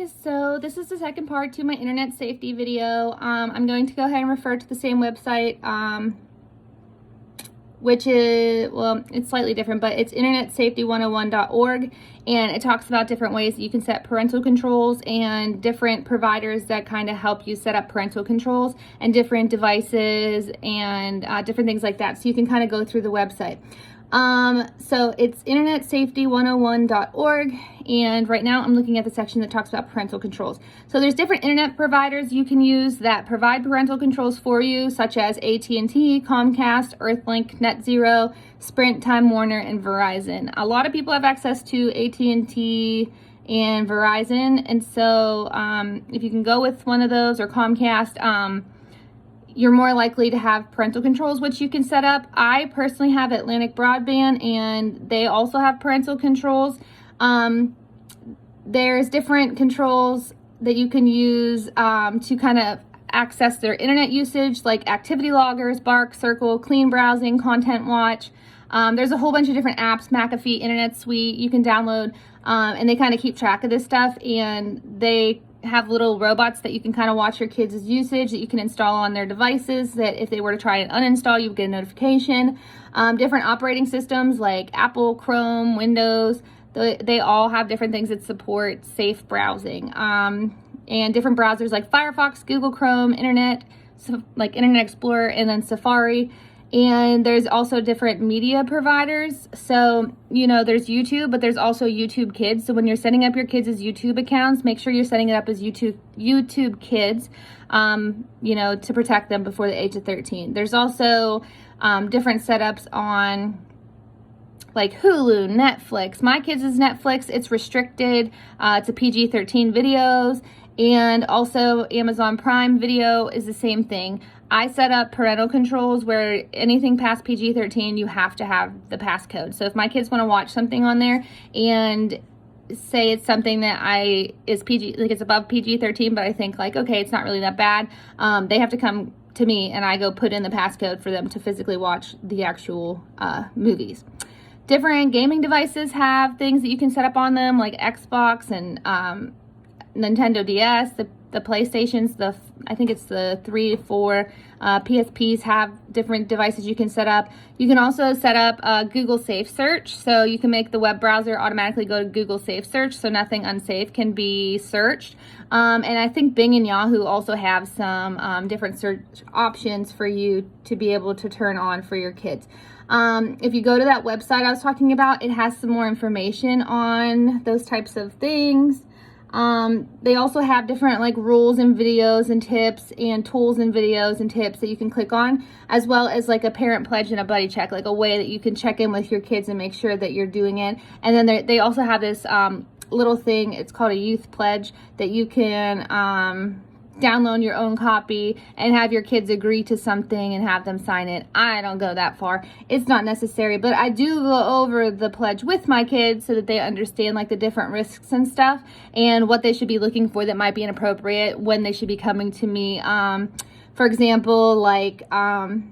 guys, so this is the second part to my internet safety video. I'm going to go ahead and refer to the same website, which is, well, it's slightly different, but it's internetsafety101.org, and it talks about different ways that you can set parental controls and different providers that kind of help you set up parental controls and different devices and different things like that. So you can kind of go through the website. So it's internetsafety101.org, and right now I'm looking at the section that talks about parental controls. So there's different internet providers you can use that provide parental controls for you, such as AT&T, Comcast, Earthlink, NetZero, Sprint, Time Warner, and Verizon. A lot of people have access to AT&T and Verizon, and so if you can go with one of those or Comcast, you're more likely to have parental controls, which you can set up. I personally have Atlantic Broadband, and they also have parental controls. There's different controls that you can use to kind of access their internet usage, like activity loggers, Bark, Circle, clean browsing, content watch. There's a whole bunch of different apps, McAfee Internet Suite, you can download, and they kind of keep track of this stuff, and they have little robots that you can kind of watch your kids' usage that you can install on their devices, that if they were to try and uninstall, you would get a notification. Different operating systems like Apple, Chrome, Windows, they all have different things that support safe browsing. And different browsers like Firefox, Google Chrome, Internet Explorer, and then Safari. And there's also different media providers. So, you know, there's YouTube, but there's also YouTube Kids. So when you're setting up your kids' YouTube accounts, make sure you're setting it up as YouTube Kids, you know, to protect them before the age of 13. There's also different setups on like Hulu, Netflix. My kids' Netflix, it's restricted to PG-13 videos. And also Amazon Prime Video is the same thing. I set up parental controls where anything past PG-13, you have to have the passcode. So if my kids want to watch something on there and say it's something that is PG, like it's above PG-13, but I think like, okay, it's not really that bad, they have to come to me and I go put in the passcode for them to physically watch the actual movies. Different gaming devices have things that you can set up on them, like Xbox and Nintendo DS, the PlayStations, I think it's the 3 to 4 PSPs have different devices you can set up. You can also set up Google Safe Search, so you can make the web browser automatically go to Google Safe Search, so nothing unsafe can be searched. And I think Bing and Yahoo also have some different search options for you to be able to turn on for your kids. If you go to that website I was talking about, it has some more information on those types of things. They also have different like rules and videos and tips and tools and videos and tips that you can click on, as well as like a parent pledge and a buddy check, like a way that you can check in with your kids and make sure that you're doing it. And then they also have this little thing, it's called a youth pledge, that you can download your own copy and have your kids agree to something and have them sign it. I don't go that far. It's not necessary, but I do go over the pledge with my kids so that they understand like the different risks and stuff and what they should be looking for that might be inappropriate when they should be coming to me. For example, like not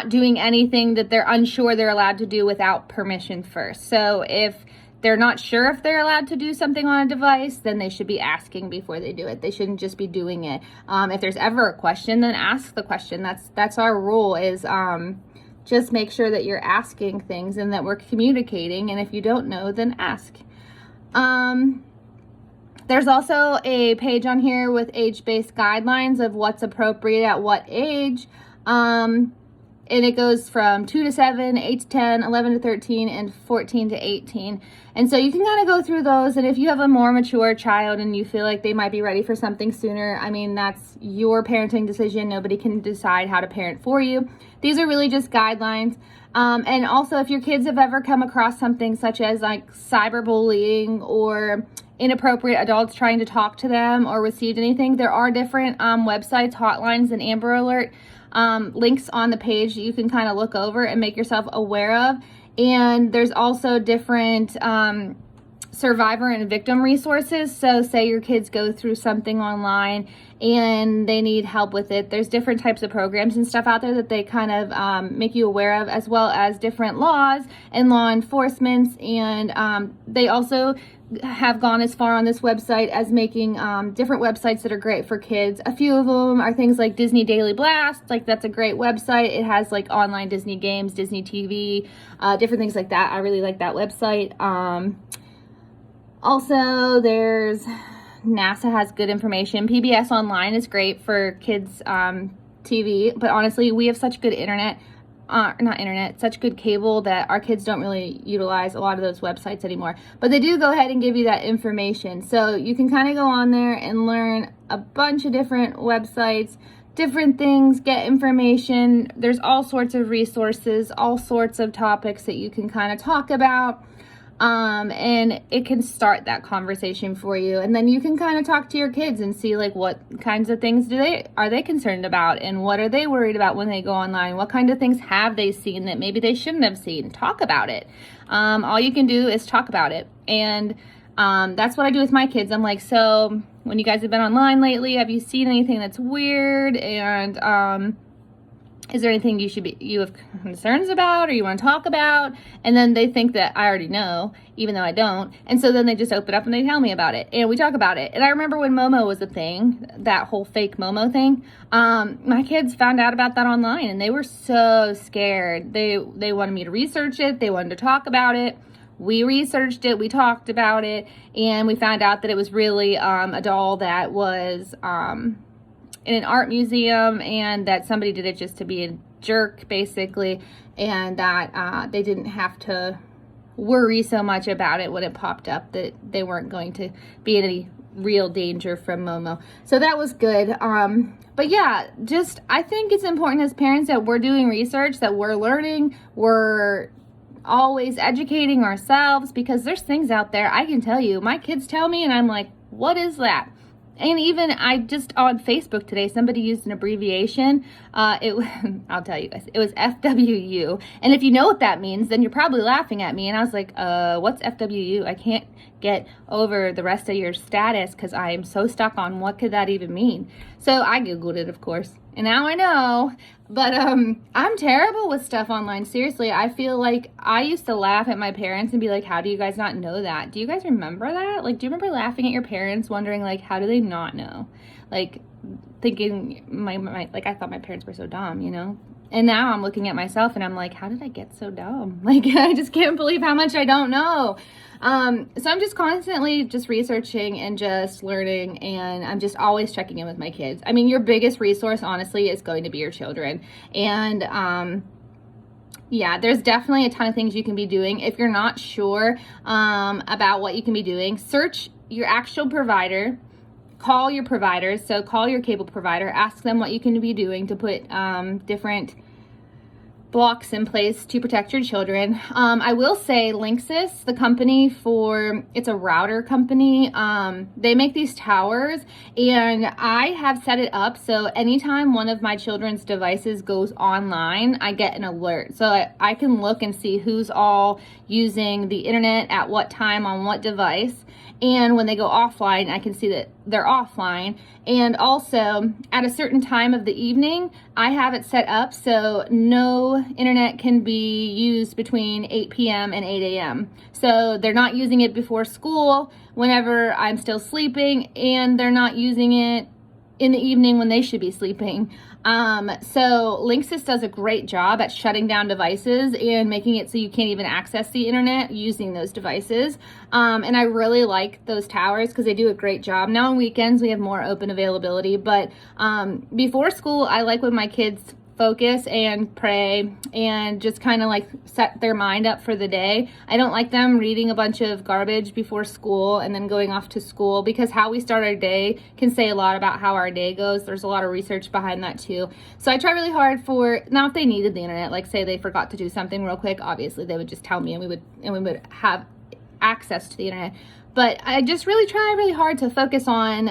doing anything that they're unsure they're allowed to do without permission first. So if they're not sure if they're allowed to do something on a device, then they should be asking before they do it. They shouldn't just be doing it. If there's ever a question, then ask the question. That's our rule, is just make sure that you're asking things and that we're communicating. And if you don't know, then ask. There's also a page on here with age-based guidelines of what's appropriate at what age. And it goes from 2 to 7, 8 to 10, 11 to 13, and 14 to 18. And so you can kind of go through those, and if you have a more mature child and you feel like they might be ready for something sooner, I mean, that's your parenting decision. Nobody can decide how to parent for you. These are really just guidelines. And also, if your kids have ever come across something such as like cyberbullying or inappropriate adults trying to talk to them or received anything, there are different websites, hotlines, and Amber Alert links on the page that you can kind of look over and make yourself aware of. And there's also different survivor and victim resources. So say your kids go through something online and they need help with it. There's different types of programs and stuff out there that they kind of make you aware of, as well as different laws and law enforcements. And they also have gone as far on this website as making different websites that are great for kids. A few of them are things like Disney Daily Blast. Like, that's a great website. It has like online Disney games, Disney TV, different things like that. I really like that website. Also, there's NASA has good information. PBS Online is great for kids TV, but honestly, we have such good such good cable that our kids don't really utilize a lot of those websites anymore. But they do go ahead and give you that information. So you can kind of go on there and learn a bunch of different websites, different things, get information. There's all sorts of resources, all sorts of topics that you can kind of talk about. And it can start that conversation for you. And then you can kind of talk to your kids and see like what kinds of things are they concerned about, and what are they worried about when they go online? What kind of things have they seen that maybe they shouldn't have seen? Talk about it. All you can do is talk about it. And that's what I do with my kids. I'm like, so when you guys have been online lately, have you seen anything that's weird? And is there anything you have concerns about or you want to talk about? And then they think that I already know, even though I don't. And so then they just open up and they tell me about it, and we talk about it. And I remember when Momo was a thing, that whole fake Momo thing, my kids found out about that online, and they were so scared. They wanted me to research it. They wanted to talk about it. We researched it, we talked about it, and we found out that it was really a doll that was in an art museum, and that somebody did it just to be a jerk, basically, and that they didn't have to worry so much about it when it popped up, that they weren't going to be in any real danger from Momo. So that was good. But yeah, just I think it's important as parents that we're doing research, that we're learning, we're always educating ourselves, because there's things out there, I can tell you, my kids tell me, and I'm like, what is that? And even I just on Facebook today, somebody used an abbreviation. I'll tell you guys, it was FWU. And if you know what that means, then you're probably laughing at me. And I was like, what's FWU? I can't get over the rest of your status because I am so stuck on what could that even mean. So I Googled it, of course. And now I know. But I'm terrible with stuff online. Seriously, I feel like I used to laugh at my parents and be like, how do you guys not know that? Do you guys remember that? Like, do you remember laughing at your parents, wondering, like, how do they not know? Like, thinking like, I thought my parents were so dumb, you know? And now I'm looking at myself and I'm like, how did I get so dumb? Like, I just can't believe how much I don't know. So I'm just constantly just researching and just learning, and I'm just always checking in with my kids. I mean, your biggest resource, honestly, is going to be your children. And, yeah, there's definitely a ton of things you can be doing. If you're not sure, about what you can be doing, search your actual provider. Call your providers. So call your cable provider, ask them what you can be doing to put different blocks in place to protect your children. I will say Linksys, the company it's a router company. They make these towers, and I have set it up so anytime one of my children's devices goes online, I get an alert. So I can look and see who's all using the internet at what time on what device. And when they go offline, I can see that they're offline. And also, at a certain time of the evening, I have it set up so no internet can be used between 8 p.m. and 8 a.m. So they're not using it before school whenever I'm still sleeping, and they're not using it in the evening when they should be sleeping. So Linksys does a great job at shutting down devices and making it so you can't even access the internet using those devices. And I really like those towers because they do a great job. Now on weekends, we have more open availability, but before school, I like when my kids focus and pray and just kind of like set their mind up for the day. I don't like them reading a bunch of garbage before school and then going off to school, because how we start our day can say a lot about how our day goes. There's a lot of research behind that too. So I try really hard now if they needed the internet, like say they forgot to do something real quick, obviously they would just tell me and we would have access to the internet. But I just really try really hard to focus on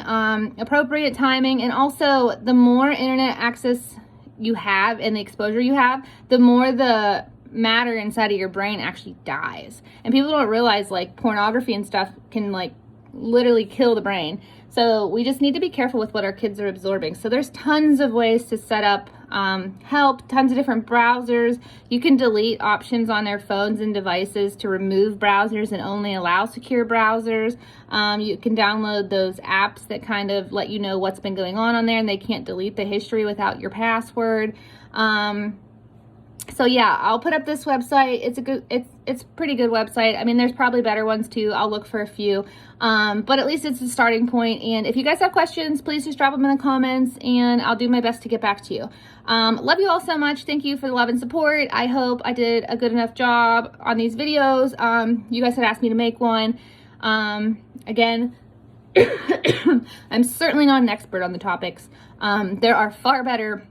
appropriate timing, and also the more internet access you have and the exposure you have, the more the matter inside of your brain actually dies. And people don't realize like pornography and stuff can like literally kill the brain. So we just need to be careful with what our kids are absorbing. So there's tons of ways to set up help, tons of different browsers. You can delete options on their phones and devices to remove browsers and only allow secure browsers. You can download those apps that kind of let you know what's been going on there, and they can't delete the history without your password. So yeah, I'll put up this website. It's a pretty good website. I mean, there's probably better ones too. I'll look for a few. But at least it's a starting point. And if you guys have questions, please just drop them in the comments and I'll do my best to get back to you. Love you all so much. Thank you for the love and support. I hope I did a good enough job on these videos. You guys had asked me to make one. Again, I'm certainly not an expert on the topics. There are far better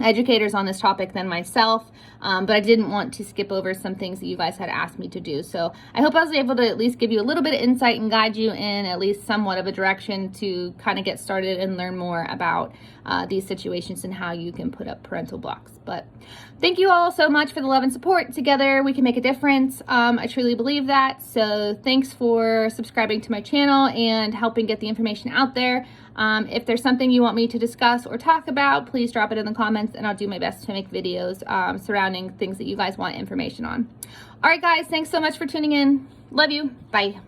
educators on this topic than myself, but I didn't want to skip over some things that you guys had asked me to do. So I hope I was able to at least give you a little bit of insight and guide you in at least somewhat of a direction to kind of get started and learn more about these situations and how you can put up parental blocks. But thank you all so much for the love and support. Together we can make a difference. I truly believe that. So thanks for subscribing to my channel and helping get the information out there. If there's something you want me to discuss or talk about, please drop it in the comments and I'll do my best to make videos surrounding things that you guys want information on. All right, guys, thanks so much for tuning in. Love you. Bye.